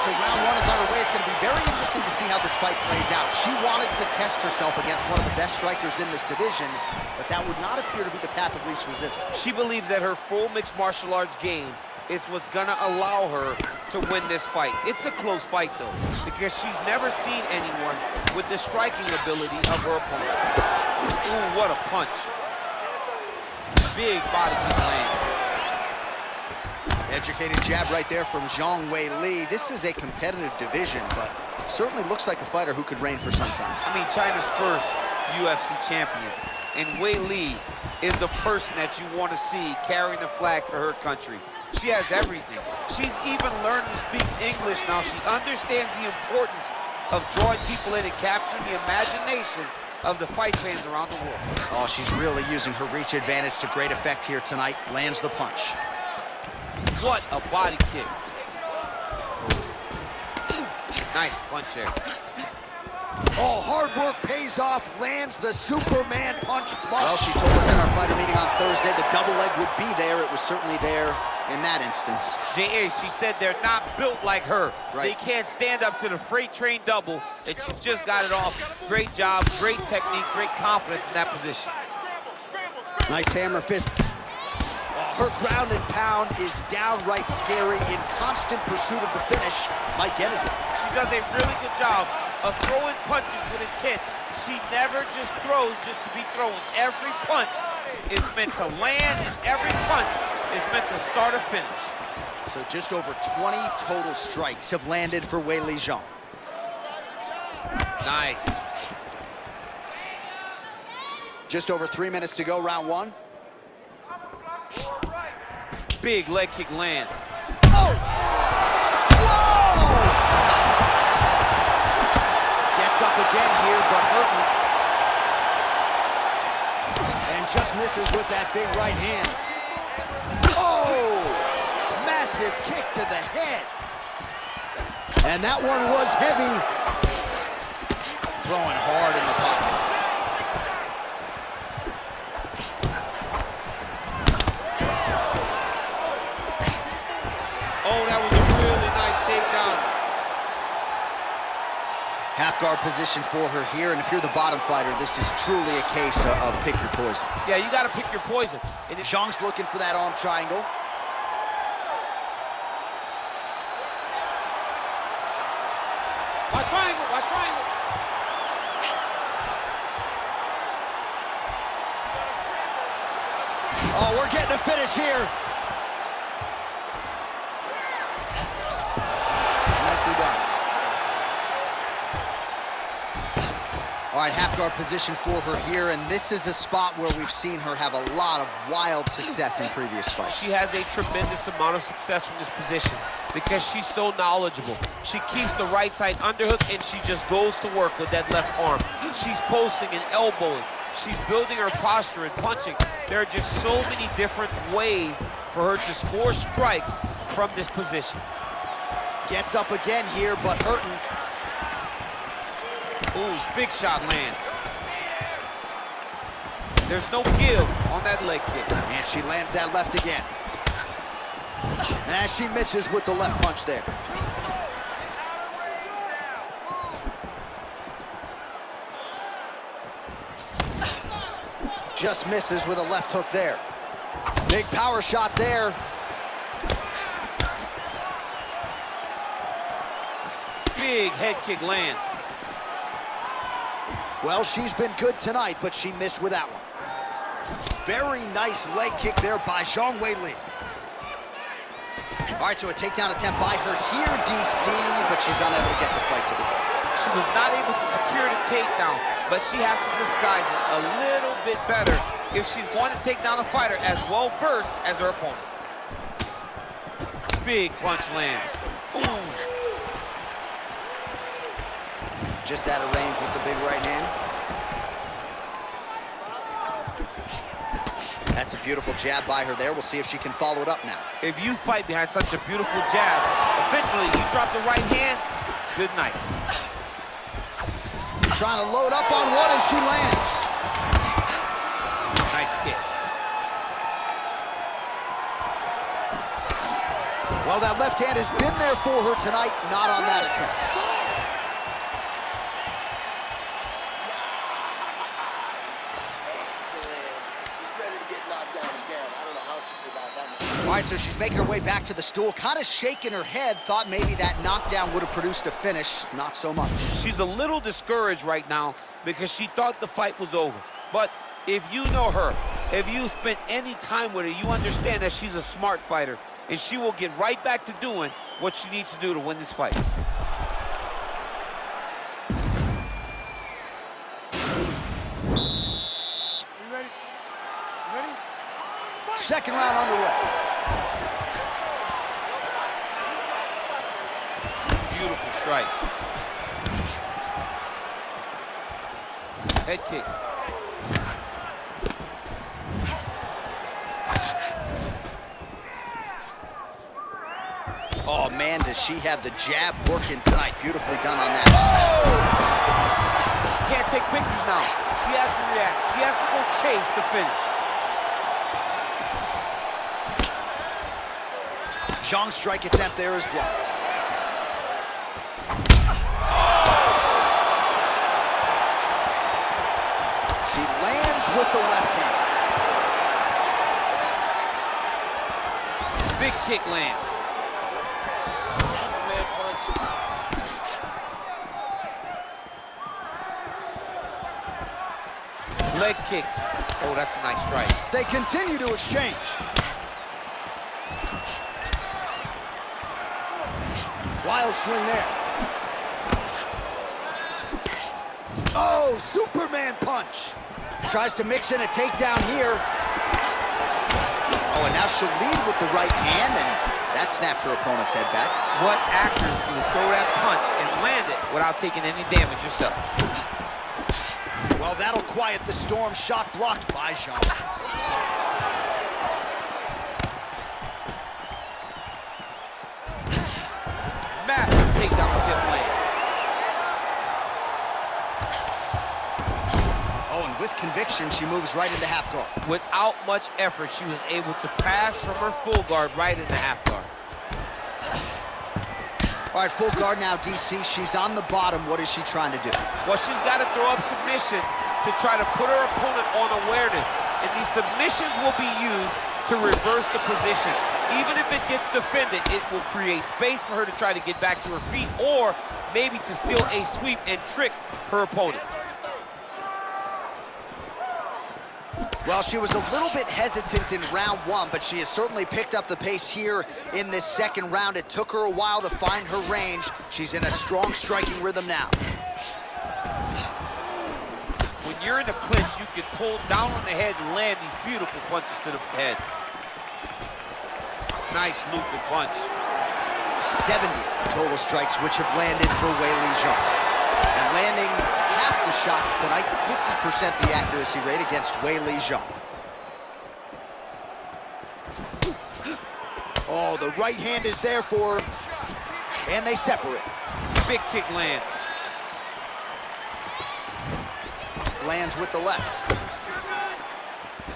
right, so round one is underway. It's going to be very interesting to see how this fight plays out. She wanted to test herself against one of the best strikers in this division, but that would not appear to be the path of least resistance. She believes that her full mixed martial arts game is what's gonna allow her to win this fight. It's a close fight, though, because she's never seen anyone with the striking ability of her opponent. Ooh, what a punch. Big body kick land. Educated jab right there from Zhangweili. This is a competitive division, but certainly looks like a fighter who could reign for some time. I mean, China's first UFC champion, and Weili is the person that you want to see carrying the flag for her country. She has everything. She's even learned to speak English now. She understands the importance of drawing people in and capturing the imagination of the fight fans around the world. Oh, she's really using her reach advantage to great effect here tonight. Lands the punch. What a body kick. Nice punch there. Oh, hard work pays off, lands the Superman punch flush. Well, she told us in our fighter meeting on Thursday the double leg would be there. It was certainly there in that instance. J.A., she said they're not built like her. Right. They can't stand up to the freight train double, and she's just got it off. Great job, great technique, great confidence in that position. Nice hammer fist. Her ground and pound is downright scary, in constant pursuit of the finish. Might get it. She does a really good job of throwing punches with intent. She never just throws just to be throwing. Every punch is meant to land, and every punch is meant to start or finish. So just over 20 total strikes have landed for Weili Zhang. Nice. Just over 3 minutes to go, round one. Big leg kick land. Oh! Whoa! Gets up again here, but hurting. And just misses with that big right hand. Oh! Massive kick to the head. And that one was heavy. Throwing hard in the pocket. Oh, that was a really nice takedown. Half guard position for her here, and if you're the bottom fighter, this is truly a case of pick your poison. Yeah, you gotta pick your poison. And Zhang's looking for that arm triangle. Watch triangle, watch triangle. Oh, we're getting a finish here. Nicely done. All right, half guard position for her here, and this is a spot where we've seen her have a lot of wild success in previous fights. She has a tremendous amount of success from this position because she's so knowledgeable. She keeps the right side underhook, and she just goes to work with that left arm. She's posting and elbowing. She's building her posture and punching. There are just so many different ways for her to score strikes from this position. Gets up again here, but hurting. Ooh, big shot lands. There's no give on that leg kick. And she lands that left again. And as she misses with the left punch there. Just misses with a left hook there. Big power shot there. Big head kick lands. Well, she's been good tonight, but she missed with that one. Very nice leg kick there by Zhangweili. All right, so a takedown attempt by her here, DC, but she's unable to get the fight to the ground. She was not able to secure the takedown, but she has to disguise it a little bit better if she's going to take down a fighter as well-versed as her opponent. Big punch lands. Ooh. Just out of range with the big right hand. That's a beautiful jab by her there. We'll see if she can follow it up now. If you fight behind such a beautiful jab, eventually you drop the right hand, good night. Trying to load up on one, and she lands. Nice kick. Well, that left hand has been there for her tonight, not on that attempt. All right, so she's making her way back to the stool, kind of shaking her head, thought maybe that knockdown would have produced a finish. Not so much. She's a little discouraged right now because she thought the fight was over. But if you know her, if you spent any time with her, you understand that she's a smart fighter, and she will get right back to doing what she needs to do to win this fight. Second round underway. Beautiful strike. Head kick. Oh, man, does she have the jab working tonight. Beautifully done on that. Oh! She can't take pictures now. She has to react. She has to go chase the finish. Zhang's strike attempt there is blocked. She lands with the left hand. Big kick lands. Superman punch. Leg kick. Oh, that's a nice strike. They continue to exchange. Wild swing there. Oh, Superman punch. Tries to mix in a takedown here. Oh, and now she'll lead with the right hand, and that snapped her opponent's head back. What accuracy to throw that punch and land it without taking any damage yourself. Well, that'll quiet the storm. Shot blocked by Zhang. Massive takedown attempt land. Oh, and with conviction, she moves right into half guard. Without much effort, she was able to pass from her full guard right into half guard. All right, full guard now, DC. She's on the bottom. What is she trying to do? Well, she's got to throw up submissions to try to put her opponent on awareness. And these submissions will be used to reverse the position. Even if it gets defended, it will create space for her to try to get back to her feet, or maybe to steal a sweep and trick her opponent. Well, she was a little bit hesitant in round one, but she has certainly picked up the pace here in this second round. It took her a while to find her range. She's in a strong striking rhythm now. When you're in a clinch, you can pull down on the head and land these beautiful punches to the head. Nice looping punch. 70 total strikes which have landed for Weili Zhang. And landing half the shots tonight, 50% the accuracy rate against Weili Zhang. Oh, the right hand is there for her, and they separate. Big kick lands. Lands with the left.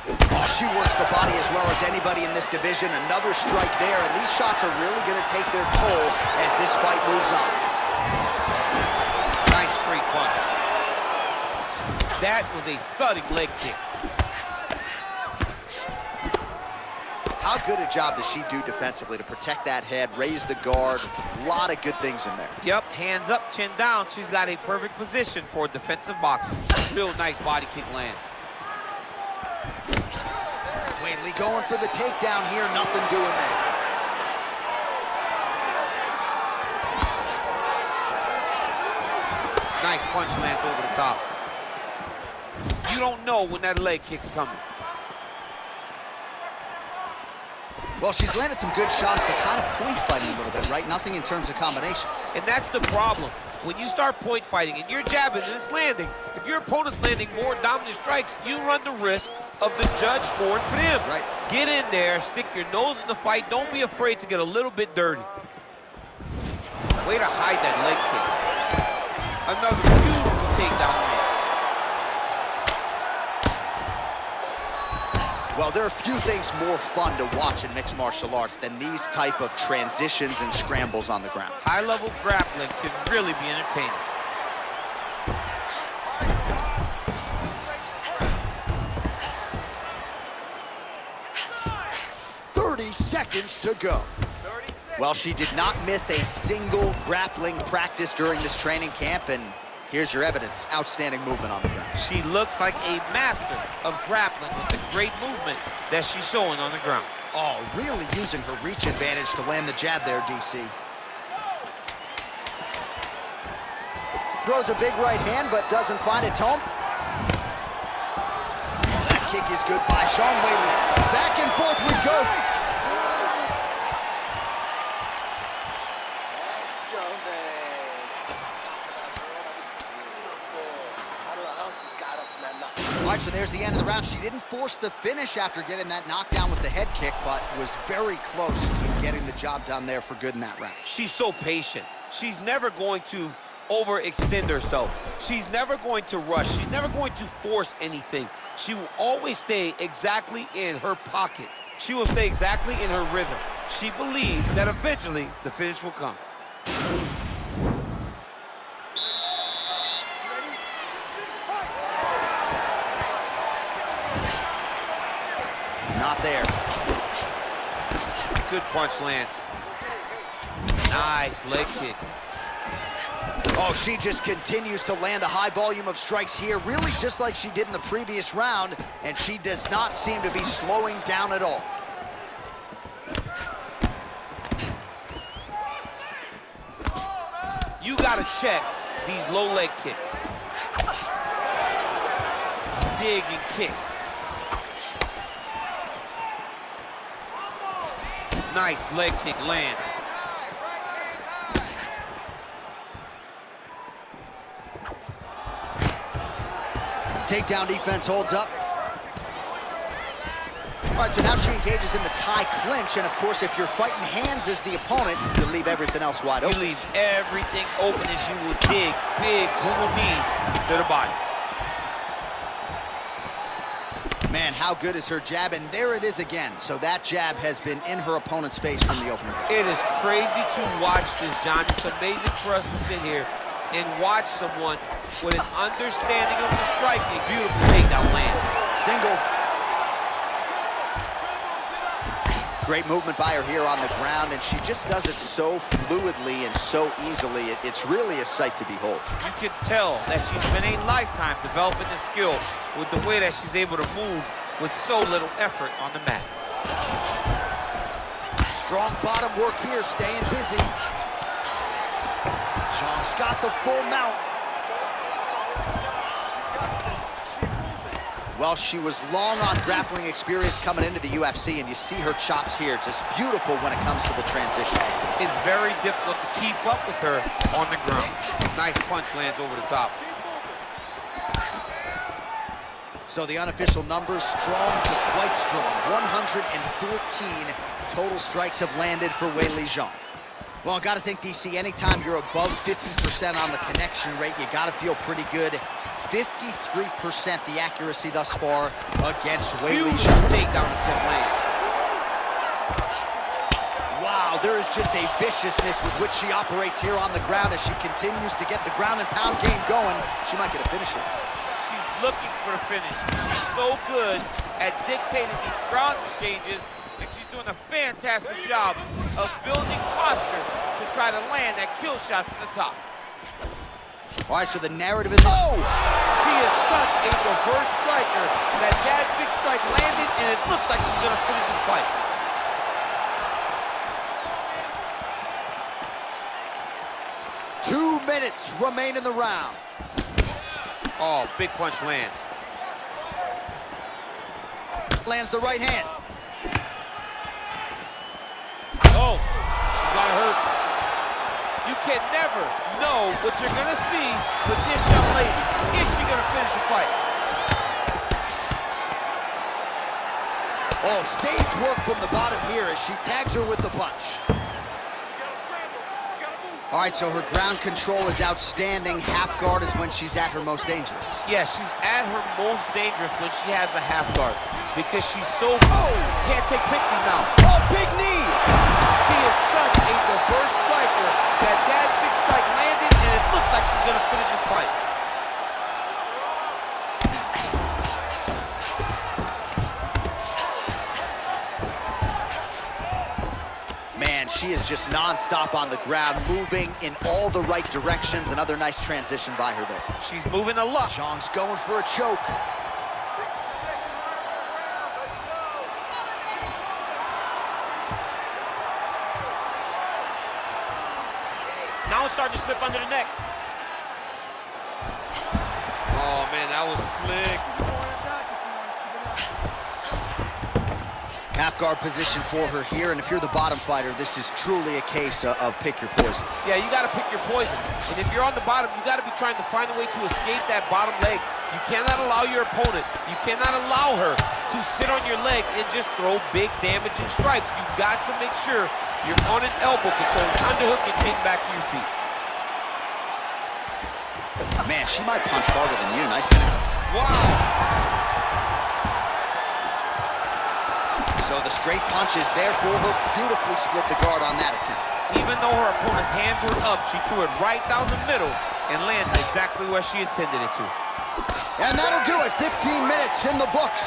Oh, she works the body as well as anybody in this division. Another strike there, and these shots are really going to take their toll as this fight moves on. Nice straight punch. That was a thudding leg kick. How good a job does she do defensively to protect that head, raise the guard? A lot of good things in there. Yep, hands up, chin down. She's got a perfect position for defensive boxing. Real nice body kick lands. Weili going for the takedown here, nothing doing there. Nice punch lands over the top. You don't know when that leg kick's coming. Well, she's landed some good shots, but kind of point fighting a little bit, right? Nothing in terms of combinations. And that's the problem. When you start point fighting and you're jabbing and it's landing, if your opponent's landing more dominant strikes, you run the risk of the judge scoring for them. Right. Get in there, stick your nose in the fight. Don't be afraid to get a little bit dirty. Way to hide that leg kick. Another beautiful takedown land. Well, there are few things more fun to watch in mixed martial arts than these type of transitions and scrambles on the ground. High-level grappling can really be entertaining. Seconds to go. Well, she did not miss a single grappling practice during this training camp, and here's your evidence. Outstanding movement on the ground. She looks like a master of grappling with the great movement that she's showing on the ground. Oh, really using her reach advantage to land the jab there, DC. Throws a big right hand, but doesn't find its home. Oh, that kick is good by zhangweili. Back and forth we go. All right, so there's the end of the round. She didn't force the finish after getting that knockdown with the head kick, but was very close to getting the job done there for good in that round. She's so patient. She's never going to overextend herself. She's never going to rush. She's never going to force anything. She will always stay exactly in her pocket. She will stay exactly in her rhythm. She believes that eventually the finish will come. Not there. Good punch lands. Nice leg kick. Oh, she just continues to land a high volume of strikes here, really just like she did in the previous round, and she does not seem to be slowing down at all. You gotta check these low leg kicks. Dig and kick. Nice leg kick land. Takedown defense holds up. All right, so now she engages in the tie clinch, and of course, if you're fighting hands as the opponent, you leave everything else wide open. You leave everything open as you will dig big Google knees to the body. Man, how good is her jab? And there it is again. So that jab has been in her opponent's face from the opening. It is crazy to watch this, John. It's amazing for us to sit here and watch someone with an understanding of the striking. Beautiful takedown lands. Single. Great movement by her here on the ground, and she just does it so fluidly and so easily. It's really a sight to behold. You can tell that she's been a lifetime developing the skill with the way that she's able to move with so little effort on the mat. Strong bottom work here, staying busy. Zhang's got the full mount. Well, she was long on grappling experience coming into the UFC, and you see her chops here, just beautiful when it comes to the transition. It's very difficult to keep up with her on the ground. Nice punch lands over the top. So the unofficial numbers, strong to quite strong. 114 total strikes have landed for Weili Zhang. Well, I gotta think, DC, anytime you're above 50% on the connection rate, you gotta feel pretty good. 53% the accuracy thus far against Weili Zhang. Takedown attempt land. Wow, there is just a viciousness with which she operates here on the ground as she continues to get the ground and pound game going. She might get a finish here. She's looking for the finish. She's so good at dictating these ground exchanges, and she's doing a fantastic job of building posture to try to land that kill shot from the top. All right, so the narrative is... Oh! She is such a reverse striker that big strike landed, and it looks like she's gonna finish this fight. Two minutes remain in the round. Oh, big punch lands. Lands the right hand. Oh, she got hurt. You can never know what you're gonna see with this young lady. Is she gonna finish the fight? Oh, sage work from the bottom here as she tags her with the punch. All All right, so her ground control is outstanding. Half guard is when she's at her most dangerous. Yeah, she's at her most dangerous when she has a half guard because she's so... can't take pictures now. Oh, big knee! She is such a diverse striker that big strike landed, and it looks like she's going to finish this fight. Man, she is just nonstop on the ground, moving in all the right directions. Another nice transition by her there. She's moving a lot. Zhang's going for a choke. Now it's starting to slip under the neck. Oh, man, that was slick. Half guard position for her here, and if you're the bottom fighter, this is truly a case of pick your poison. Yeah, you got to pick your poison. And if you're on the bottom, you got to be trying to find a way to escape that bottom leg. You cannot allow your opponent, you cannot allow her to sit on your leg and just throw big damaging strikes. You got to make sure you're on an elbow control, underhook, and getting back to your feet. Man, she might punch harder than you. Nice connect. Wow. So the straight punch is there for her. Beautifully split the guard on that attempt. Even though her opponent's hands were up, she threw it right down the middle and landed exactly where she intended it to. And that'll do it. 15 minutes in the books.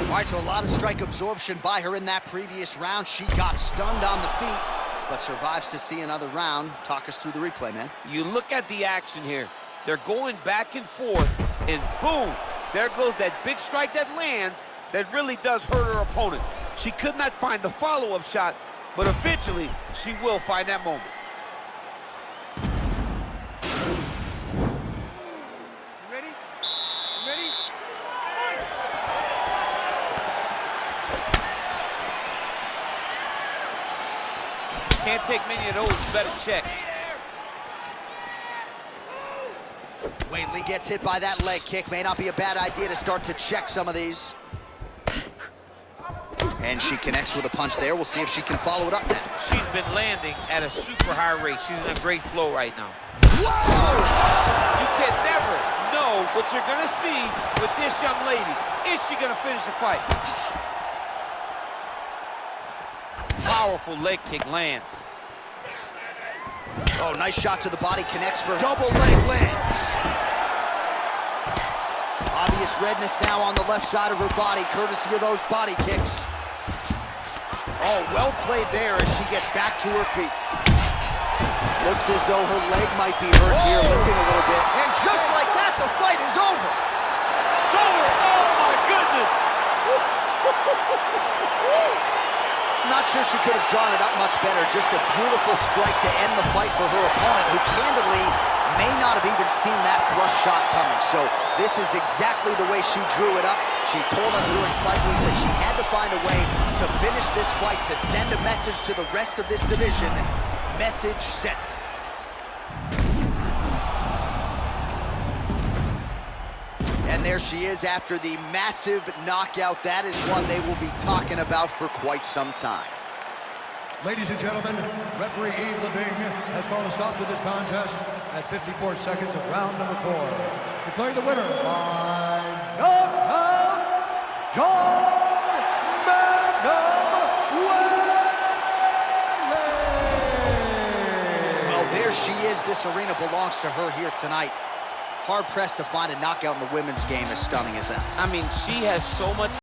All right, so a lot of strike absorption by her in that previous round. She got stunned on the feet, but survives to see another round. Talk us through the replay, man. You look at the action here. They're going back and forth, and boom, there goes that big strike that lands that really does hurt her opponent. She could not find the follow-up shot, but eventually she will find that moment. Can't take many of those, you better check. Weili gets hit by that leg kick. May not be a bad idea to start to check some of these. And she connects with a punch there. We'll see if she can follow it up now. She's been landing at a super high rate. She's in a great flow right now. Whoa! You can never know what you're gonna see with this young lady. Is she gonna finish the fight? Powerful leg kick lands. Oh, nice shot to the body, connects for double leg lands. Obvious redness now on the left side of her body, courtesy of those body kicks. Oh, well played there as she gets back to her feet. Looks as though her leg might be hurt here, limping a little bit. And just like that, the fight is over. It's over. Oh, my goodness. Not sure she could have drawn it up much better. Just a beautiful strike to end the fight for her opponent, who candidly may not have even seen that flush shot coming. So this is exactly the way she drew it up. She told us during fight week that she had to find a way to finish this fight, to send a message to the rest of this division. Message sent. And there she is after the massive knockout. That is one they will be talking about for quite some time. Ladies and gentlemen, referee Yves Leving has called a stop to this contest at 54 seconds of round number 4. Declaring the winner by knockout, Well, there she is. This arena belongs to her here tonight. Hard-pressed to find a knockout in the women's game as stunning as that. I mean, she has so much